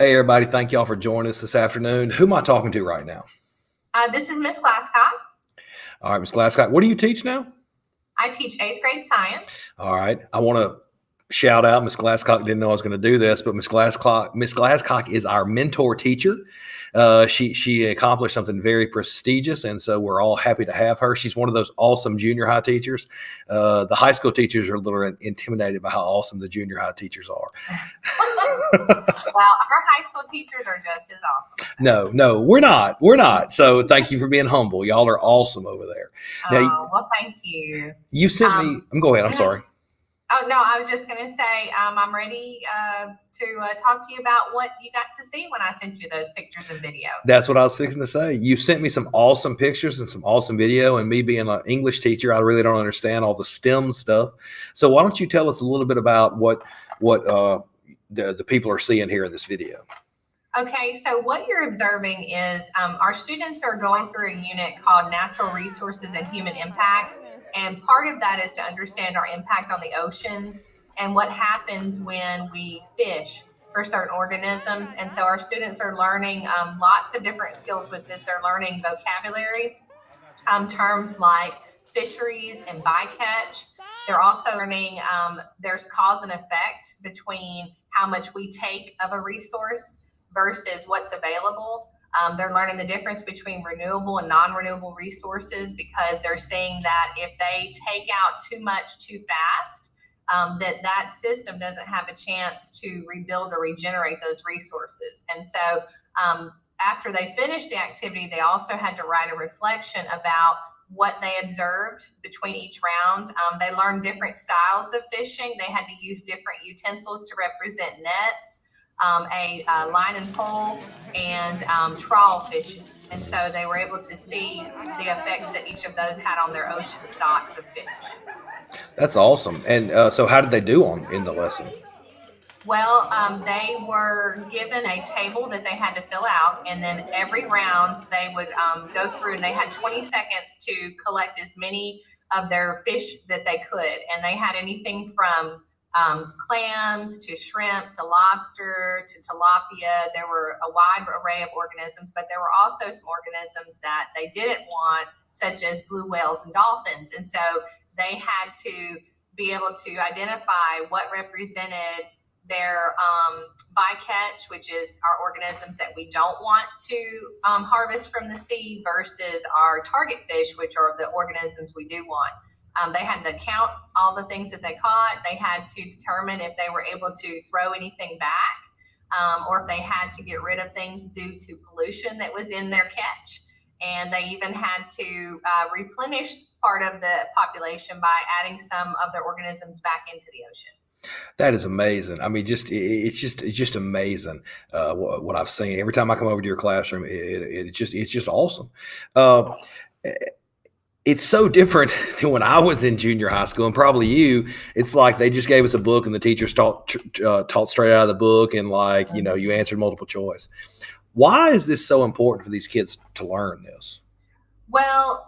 Hey, everybody. Thank y'all for joining us this afternoon. Who am I talking to right now? This is Miss Glasscock. All right, Ms. Glasscock. What do you teach now? I teach 8th grade science. All right. I want to shout out Ms. Glasscock. Didn't know I was going to do this, but Ms. Glasscock is our mentor teacher. She accomplished something very prestigious, and so we're all happy to have her. She's one of those awesome junior high teachers. The high school teachers are a little intimidated by how awesome the junior high teachers are. Well, our high school teachers are just as awesome. No, we're not. We're not. So thank you for being humble. Y'all are awesome over there. Now, Well, thank you. you sent me. Go ahead. I'm sorry. Oh, no, I was just going to say I'm ready to talk to you about what you got to see when I sent you those pictures and video. That's what I was fixing to say. You sent me some awesome pictures and some awesome video. And me being an English teacher, I really don't understand all the STEM stuff. So why don't you tell us a little bit about what the people are seeing here in this video? Okay, so what you're observing is our students are going through a unit called Natural Resources and Human Impact. And part of that is to understand our impact on the oceans and what happens when we fish for certain organisms. And so our students are learning lots of different skills with this. They're learning vocabulary, terms like fisheries and bycatch. They're also learning there's cause and effect between how much we take of a resource versus what's available. They're learning the difference between renewable and non-renewable resources because they're seeing that if they take out too much too fast, that system doesn't have a chance to rebuild or regenerate those resources. And so after they finished the activity, they also had to write a reflection about what they observed between each round. They learned different styles of fishing. They had to use different utensils to represent nets, a line and pole, and trawl fishing. And so they were able to see the effects that each of those had on their ocean stocks of fish. That's awesome. And so how did they do in the lesson? Well, they were given a table that they had to fill out, and then every round they would go through, and they had 20 seconds to collect as many of their fish that they could. And they had anything from clams to shrimp to lobster to tilapia. There were a wide array of organisms, but there were also some organisms that they didn't want, such as blue whales and dolphins. And so they had to be able to identify what represented their bycatch, which is our organisms that we don't want to harvest from the sea, versus our target fish, which are the organisms we do want. They had to count all the things that they caught. They had to determine if they were able to throw anything back, or if they had to get rid of things due to pollution that was in their catch. And they even had to replenish part of the population by adding some of their organisms back into the ocean. That is amazing. I mean, it's just amazing what I've seen. Every time I come over to your classroom, it's just awesome. It's so different than when I was in junior high school, and probably you. It's like they just gave us a book, and the teachers taught straight out of the book, and you answered multiple choice. Why is this so important for these kids to learn this? Well,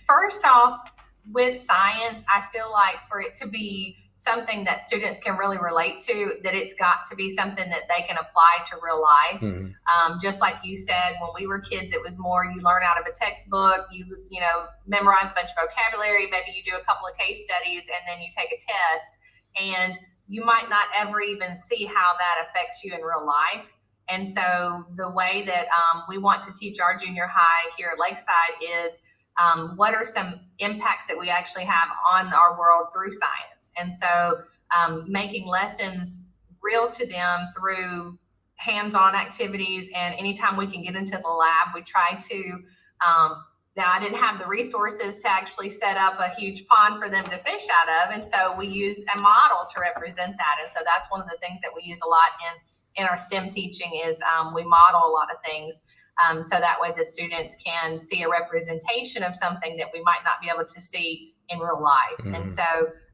first off, with science, I feel like for it to be something that students can really relate to, that it's got to be something that they can apply to real life. Mm-hmm. Just like you said, when we were kids, it was more you learn out of a textbook, you memorize a bunch of vocabulary, maybe you do a couple of case studies, and then you take a test, and you might not ever even see how that affects you in real life. And so the way that we want to teach our junior high here at Lakeside is what are some impacts that we actually have on our world through science. And so making lessons real to them through hands-on activities, and anytime we can get into the lab, we try to, now I didn't have the resources to actually set up a huge pond for them to fish out of. And so we use a model to represent that. And so that's one of the things that we use a lot in our STEM teaching is we model a lot of things. So that way the students can see a representation of something that we might not be able to see in real life. Mm-hmm. And so,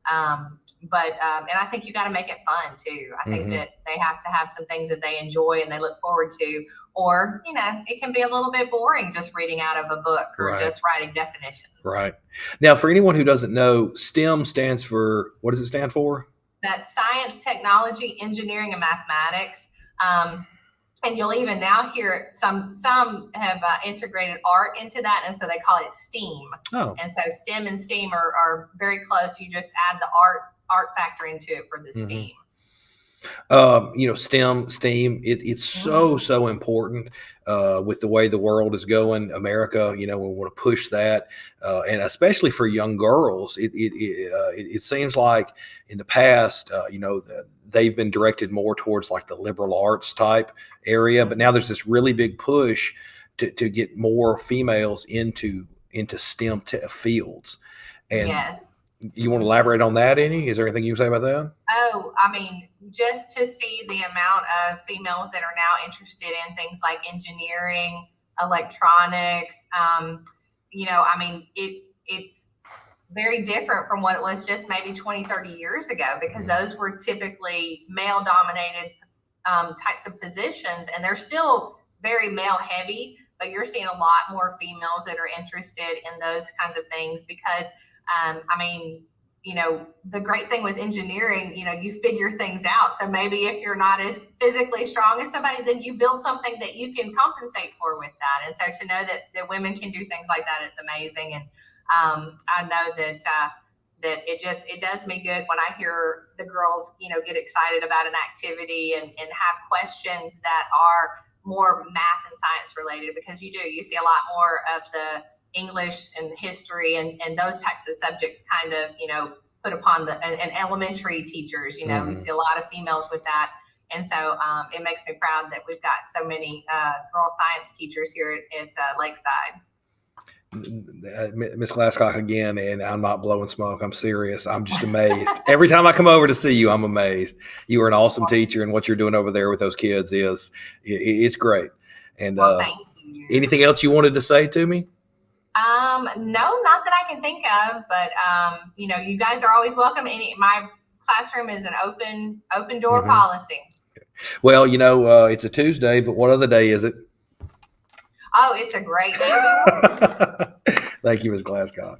and I think you got to make it fun too. I think that they have to have some things that they enjoy and they look forward to, or, it can be a little bit boring just reading out of a book or just writing definitions. Right. Now, for anyone who doesn't know, STEM stands for, what does it stand for? That's science, technology, engineering, and mathematics. And you'll even now hear some have integrated art into that, and so they call it STEAM. Oh. And so STEM and STEAM are very close. You just add the art factor into it for the STEAM. STEAM, it's so important with the way the world is going. America, we want to push that, and especially for young girls. It seems like in the past, they've been directed more towards like the liberal arts type area, but now there's this really big push to get more females into STEM fields. And yes. You want to elaborate on that any? Is there anything you can say about that? Oh, I mean, just to see the amount of females that are now interested in things like engineering, electronics, it's very different from what it was just maybe 20, 30 years ago, because those were typically male dominated types of positions, and they're still very male heavy, but you're seeing a lot more females that are interested in those kinds of things because the great thing with engineering, you figure things out. So maybe if you're not as physically strong as somebody, then you build something that you can compensate for with that. And so to know that women can do things like that, it's amazing. And I know that it does me good when I hear the girls, get excited about an activity and have questions that are more math and science related, because you see a lot more of the English and history and those types of subjects kind of, put upon and elementary teachers, we see a lot of females with that. And so it makes me proud that we've got so many girl science teachers here at Lakeside. Miss Glasscock again, and I'm not blowing smoke. I'm serious. I'm just amazed. Every time I come over to see you, I'm amazed. You are an awesome teacher, and what you're doing over there with those kids it's great. And thank you. Anything else you wanted to say to me? No, not that I can think of, but you guys are always welcome. My classroom is an open door policy. Well, it's a Tuesday, but what other day is it? Oh, it's a great day. Thank you, Ms. Glasscock.